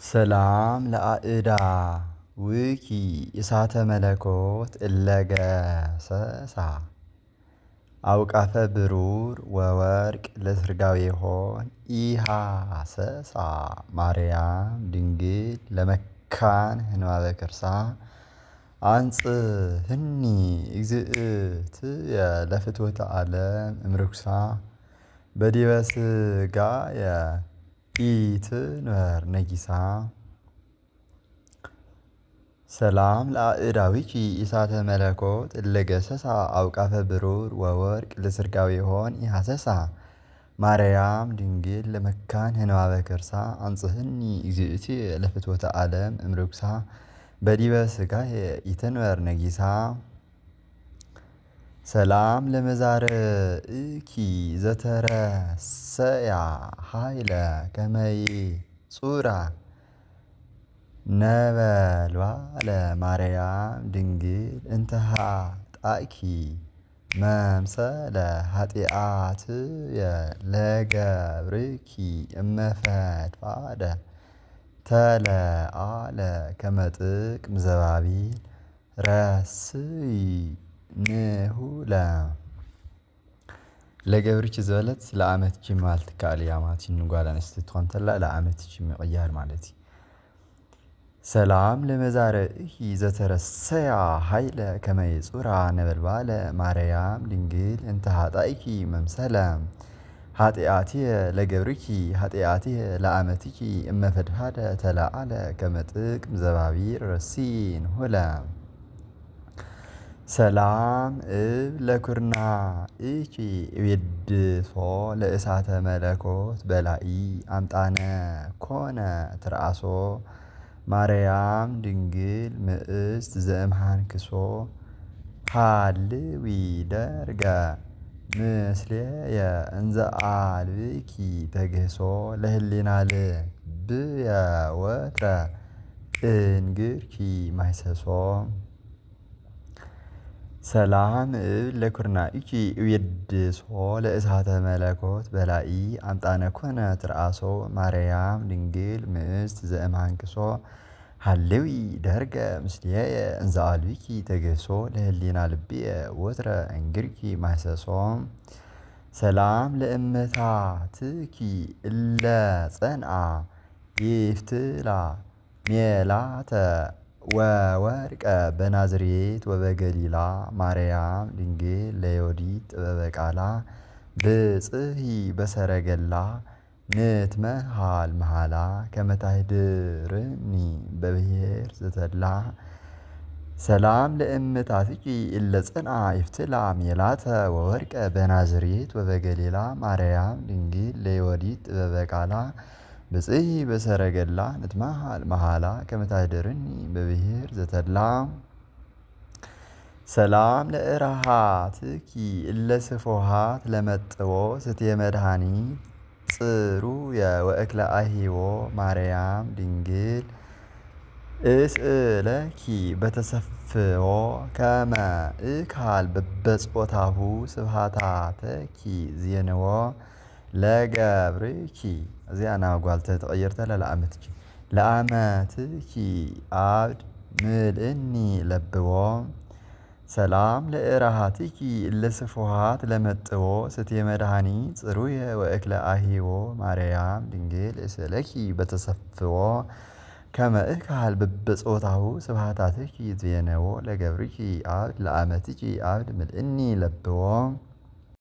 ሰላም ለአእዳ ውኪ እሳተ መለኮት እለገሰሳ አውቃፈ ብሩር ወወርቅ ለስርጋዊ ሆን ኢሃሰሳ ማርያም ድንግል ለመካን ህንባበ ከርሳ አንጽህኒ እግዝእትየ ለፍትወተ ዓለም እምርኩሳ በዲበ ሥጋየ ኢትንበር ነጊሳ። ሰላም ለአእዳዊኪ እሳተ መለኮት እለገሰሳ አውቃፈ ብሩር ወወርቅ ለስርጋዊ ሆን ኢሃሰሳ ማርያም ድንግል ለመካን ህንባበ ከርሳ አንጽህኒ እግዝእትየ ለፍትወተ ዓለም እምርኩሳ በዲበ ሥጋየ ኢትንበር ነጊሳ። ሰላም ለመዛርኢኪ ዘተረሰያ ኃይለ ከመይጹራ ነበልባለ ማርያም ድንግል እንተሃጣኪ መምሰለ ኃጢአትየ ለገብርኪ እመፈድፋደ ተለአለ ከመጥቅም ዘባቢል ረስይ ንሁለ ለገብርኪ ዝበለት ለአመትኪ ማለት ካል ያማት ንጓል አንስቲ ትኾንተላ ለአመትኪ ምቅያር ማለት እዩ። ሰላም ለመዛርኢኪ ዘተረሰያ ኃይለ ከመይጹራ ነበልባለ ማርያም ድንግል እንተሃጣይኪ መምሰለ ኃጢአትየ ለገብርኪ ኃጢአትየ ለአመትኪ እመፈድፋደ ተለአለ ከመጥቅም ዘባቢር ረሲን ሁለ። ሰላም እብ ለኩርናኢኪ እቤድሶ ለእሳተ መለኮት በላኢ አምጣነ ኮነ ትርአሶ ማርያም ድንግል ምእስት ዘእምሃንክሶ ሃልዊ ደርገ ምስሌየ እንዘ አልብኪ ተግህሶ ለህሊና ልብየ ወትረ እንግርኪ ማይሰሶ። ሰላም እብ ለኩርናኢኪ እቤድሶ ለእሳተ መለኮት በላኢ አምጣነ ኮነ ትርአሶ ማርያም ድንግል ምእስት ዘእምሃንክሶ ሃልዊ ደርገ ምስሌየ እንዘ አልብኪ ተግህሶ ለህሊና ልብየ ወትረ እንግርኪ ማይሰሶ። ሰላም ለእመታትኪ እለ ጸንአ ይፍትላ ሜላተ ወወርቀ በናዝሬት ወበገሊላ ማርያም ድንግል ለዮዲት ጥበበ ቃላ ብጽሒ በሰረገላ ንትመሃል መሃላ ከመታይድርኒ በብሔር ዘተላ። ሰላም ለእመታትኪ እለ ጸንአ ይፍትላ ሜላተ ወወርቀ በናዝሬት ወበገሊላ ማርያም ድንግል ለዮዲት ጥበበ ቃላ ብጽሒ በሰረገላ ንትመሃል መሃላ ከመታይድርኒ በብሔር ዘተላ። ሰላም ለእርሃትኪ እለ ስፉሃት ለመጥዎ ስትየ መድኃኒት ጽሩየ ወእክለ አሂዎ ማርያም ድንግል እስእለኪ በተሰፍዎ ከመ እካል በበጾታሁ ስብሃታተኪ ዜንዎ ለገብርኪ። እዚኣ ናብ ጓልተ ተቐየርተለ ለአመትኪ ለአመትኪ አብድ ምልእኒ ለብዎ። ሰላም ለእርሃትኪ እለ ስፉሃት ለመጥዎ ስትየ መድኃኒት ጽሩየ ወእክለ አሂዎ ማርያም ድንግል እስእለኪ በተሰፍዎ ከመ እካል በበጾታሁ ስብሃታትኪ ዜነዎ ለገብርኪ አብድ ለአመትኪ አብድ ምልእኒ ለብዎ።